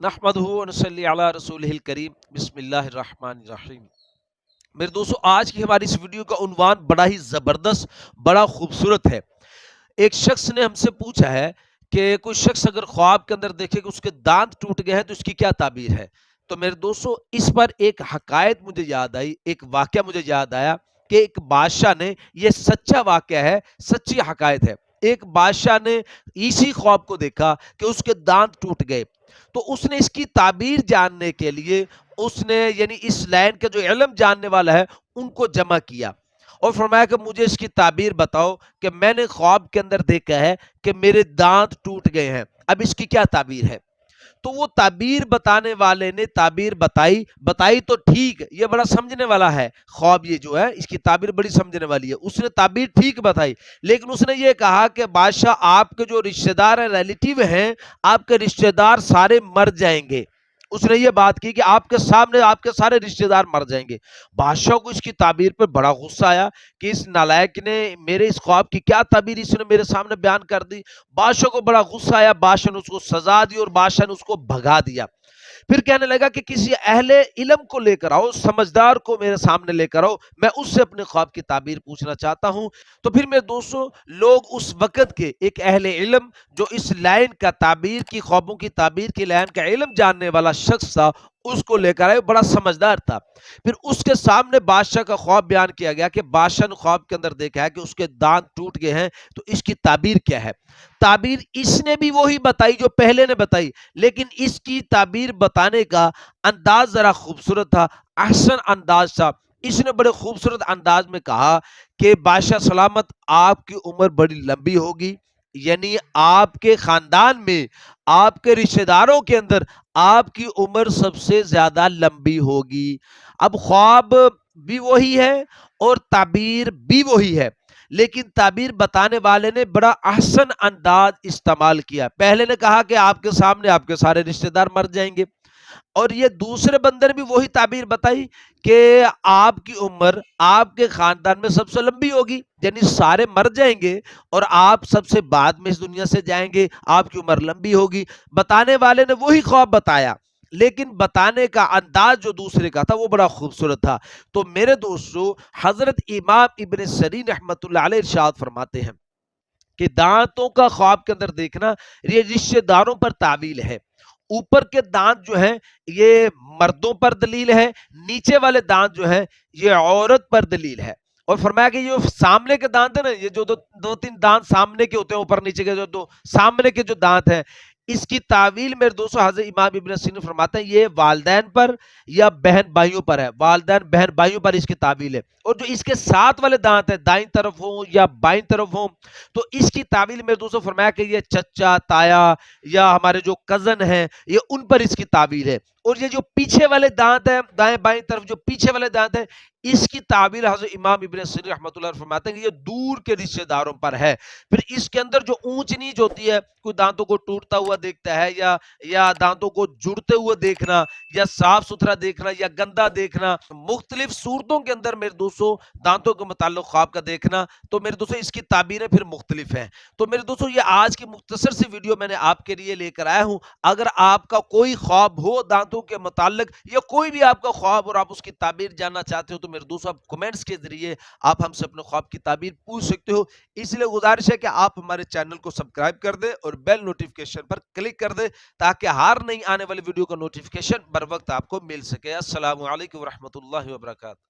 نحمدہ و نصلی علی رسولہ الکریم بسم اللہ الرحمن الرحیم۔ میرے دوستو، آج کی ہماری اس ویڈیو کا عنوان بڑا ہی زبردست، بڑا خوبصورت ہے۔ ایک شخص نے ہم سے پوچھا ہے کہ کوئی شخص اگر خواب کے اندر دیکھے کہ اس کے دانت ٹوٹ گئے ہیں تو اس کی کیا تعبیر ہے؟ تو میرے دوستو، اس پر ایک حقائق مجھے یاد آئی، ایک واقعہ مجھے یاد آیا کہ ایک بادشاہ نے، یہ سچا واقعہ ہے، سچی حقائق ہے، ایک بادشاہ نے اسی خواب کو دیکھا کہ اس کے دانت ٹوٹ گئے، تو اس نے اس کی تعبیر جاننے کے لیے اس نے یعنی اس لائن کا جو علم جاننے والا ہے ان کو جمع کیا اور فرمایا کہ مجھے اس کی تعبیر بتاؤ کہ میں نے خواب کے اندر دیکھا ہے کہ میرے دانت ٹوٹ گئے ہیں، اب اس کی کیا تعبیر ہے؟ تو وہ تعبیر بتانے والے نے تعبیر بتائی تو ٹھیک، یہ بڑا سمجھنے والا ہے خواب، یہ جو ہے اس کی تعبیر بڑی سمجھنے والی ہے، اس نے تعبیر ٹھیک بتائی، لیکن اس نے یہ کہا کہ بادشاہ آپ کے جو رشتہ دار ہیں، ریلیٹیو ہیں، آپ کے رشتہ دار سارے مر جائیں گے۔ اس نے یہ بات کی کہ آپ کے سامنے آپ کے سارے رشتہ دار مر جائیں گے۔ بادشاہ کو اس کی تعبیر پر بڑا غصہ آیا کہ اس نالائق نے میرے اس خواب کی کیا تعبیر اس نے میرے سامنے بیان کر دی۔ بادشاہ کو بڑا غصہ آیا، بادشاہ نے اس کو سزا دی اور بادشاہ نے اس کو بھگا دیا۔ پھر کہنے لگا کہ کسی اہل علم کو لے کر آؤ، سمجھدار کو میرے سامنے لے کر آؤ، میں اس سے اپنے خواب کی تعبیر پوچھنا چاہتا ہوں۔ تو پھر میرے دوستوں، لوگ اس وقت کے ایک اہل علم جو اس لائن کا تعبیر کی، خوابوں کی تعبیر کی لائن کا علم جاننے والا شخص تھا، اس کو لے کر آئے، بڑا سمجھدار تھا۔ پھر اس کے سامنے بادشاہ کا خواب بیان کیا گیا کہ بادشاہ نے خواب کے اندر دیکھا ہے کہ اس کے دانت ٹوٹ گئے ہیں، تو اس کی تعبیر کیا ہے؟ تعبیر اس نے بھی وہی بتائی جو پہلے نے بتائی، لیکن اس کی تعبیر بتانے کا انداز ذرا خوبصورت تھا، احسن انداز تھا۔ اس نے بڑے خوبصورت انداز میں کہا کہ بادشاہ سلامت، آپ کی عمر بڑی لمبی ہوگی، یعنی آپ کے خاندان میں، آپ کے رشتہ داروں کے اندر آپ کی عمر سب سے زیادہ لمبی ہوگی۔ اب خواب بھی وہی ہے اور تعبیر بھی وہی ہے، لیکن تعبیر بتانے والے نے بڑا احسن انداز استعمال کیا۔ پہلے نے کہا کہ آپ کے سامنے آپ کے سارے رشتہ دار مر جائیں گے، اور یہ دوسرے بندے نے بھی وہی تعبیر بتائی کہ آپ کی عمر آپ کے خاندان میں سب سے لمبی ہوگی، یعنی سارے مر جائیں گے اور آپ سب سے بعد میں اس دنیا سے جائیں گے، آپ کی عمر لمبی ہوگی۔ بتانے والے نے وہی خواب بتایا، لیکن بتانے کا انداز جو دوسرے کا تھا وہ بڑا خوبصورت تھا۔ تو میرے دوستو، حضرت امام ابن سیرین رحمۃ اللہ علیہ ارشاد فرماتے ہیں کہ دانتوں کا خواب کے اندر دیکھنا یہ رشتہ داروں پر تعویل ہے۔ اوپر کے دانت جو ہیں یہ مردوں پر دلیل ہے، نیچے والے دانت جو ہیں یہ عورت پر دلیل ہے۔ اور فرمایا کہ یہ سامنے کے دانت ہیں نا، یہ جو دو تین دانت سامنے کے ہوتے ہیں، اوپر نیچے کے جو دو سامنے کے جو دانت ہیں، اس کی تعویل میرے دوستو حضرت امام ابن سیرین فرماتے ہیں یہ والدین پر یا بہن بھائیوں پر ہے، والدین بہن بھائیوں پر اس کی تعویل ہے۔ اور جو اس کے ساتھ والے دانت ہیں، دائیں طرف ہوں یا بائیں طرف ہوں، تو اس کی تعویل میرے دوستوں فرمایا کہ یہ چچا تایا یا ہمارے جو کزن ہیں، یہ ان پر اس کی تعویل ہے۔ اور یہ جو پیچھے والے دانت ہیں، دائیں بائیں طرف جو پیچھے والے دانت ہیں، اس کی تعویل حضرت امام ابن سیرین رحمۃ اللہ فرماتے ہیں کہ یہ دور کے رشتہ داروں پر ہے۔ پھر اس کے اندر جو اونچ نیچ ہوتی ہے، کوئی دانتوں کو ٹوٹتا ہوا دیکھتا ہے یا دانتوں کو جڑتے ہوئے دیکھنا یا صاف ستھرا دیکھنا یا گندا دیکھنا، مختلف صورتوں کے اندر میرے دوستوں دانتوں کے متعلق خواب کا دیکھنا، تو میرے دوستوں اس کی تعبیریں پھر مختلف ہیں۔ تو میرے دوستوں یہ آج کی مختصر سی ویڈیو میں نے آپ کے لیے لے کر آیا ہوں۔ اگر آپ کا کوئی خواب ہو دانتوں کے متعلق یا کوئی بھی آپ کا خواب اور آپ اس کی تعبیر جاننا چاہتے ہو، تو میرے دوستوں آپ کمنٹس کے ذریعے آپ ہم سے اپنے خواب کی تعبیر پوچھ سکتے ہو۔ اس لیے گزارش ہے کہ آپ ہمارے چینل کو سبسکرائب کر دیں اور بیل نوٹیفکیشن پر کلک کر دیں تاکہ ہر نئی آنے والی ویڈیو کا نوٹیفکیشن بر وقت آپ کو مل سکے۔ السلام علیکم ورحمۃ اللہ وبرکاتہ۔